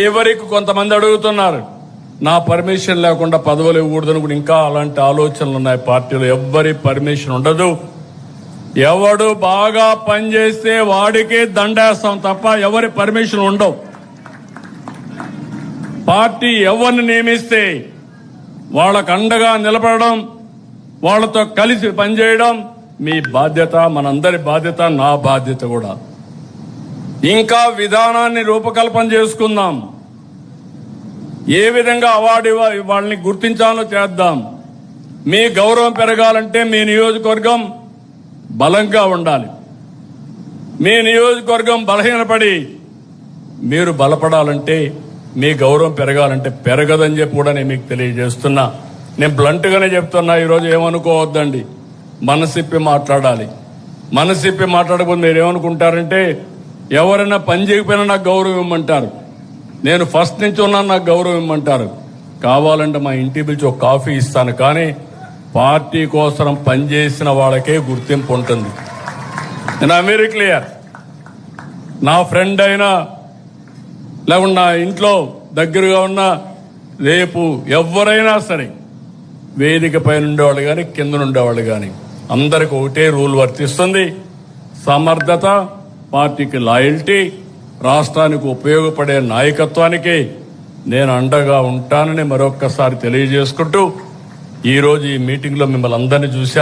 ఎవరికి కొంతమంది అడుగుతున్నారు నా పర్మిషన్ లేకుండా పదవులు ఇవ్వకూడదని కూడా ఇంకా అలాంటి ఆలోచనలు ఉన్నాయి పార్టీలో. ఎవ్వరి పర్మిషన్ ఉండదు. ఎవడు బాగా పనిచేస్తే వాడికి దండేస్తాం తప్ప ఎవరి పర్మిషన్ ఉండవు. పార్టీ ఎవరిని నియమిస్తే వాళ్ళకు అండగా నిలబడడం, వాళ్ళతో కలిసి పనిచేయడం మీ బాధ్యత, మనందరి బాధ్యత, నా బాధ్యత కూడా. ఇంకా విధానాన్ని రూపకల్పన చేసుకుందాం. ఏ విధంగా అవార్డు వాళ్ళని గుర్తించాలో చేద్దాం. మీ గౌరవం పెరగాలంటే మీ నియోజకవర్గం బలంగా ఉండాలి. మీ నియోజకవర్గం బలహీనపడి మీరు బలపడాలంటే, మీ గౌరవం పెరగాలంటే పెరగదని చెప్పి కూడా నేను మీకు తెలియజేస్తున్నా. నేను బ్లంట్గానే చెప్తున్నా. ఈరోజు ఏమనుకోవద్దండి, మనసిప్పి మాట్లాడాలి. మనసిప్పి మాట్లాడకపోతే మీరు ఏమనుకుంటారంటే ఎవరైనా పని చేయకపోయినా నాకు గౌరవం ఇవ్వమంటారు, నేను ఫస్ట్ నుంచి ఉన్నాను నాకు గౌరవం ఇవ్వమంటారు. కావాలంటే మా ఇంటికి పిలిచి ఒక కాఫీ ఇస్తాను, కానీ పార్టీ కోసం పనిచేసిన వాళ్ళకే గుర్తింపు ఉంటుంది. నేను వెరీ క్లియర్. నా ఫ్రెండ్ అయినా లేకుండా నా ఇంట్లో దగ్గరగా ఉన్న రేపు ఎవరైనా సరే వేదిక పైన ఉండేవాళ్ళు కానీ కింద ఉండేవాళ్ళు కానీ అందరికి ఒకటే రూల్ వర్తిస్తుంది. సమర్థత, పార్టీకి లాయల్టీ, రాష్ట్రానికి ఉపయోగపడే నాయకత్వానికి నేను అండగా ఉంటానని మరొక్కసారి తెలియజేసుకుంటూ ఈరోజు ఈ మీటింగ్లో మిమ్మల్ని అందరినీ చూశాను.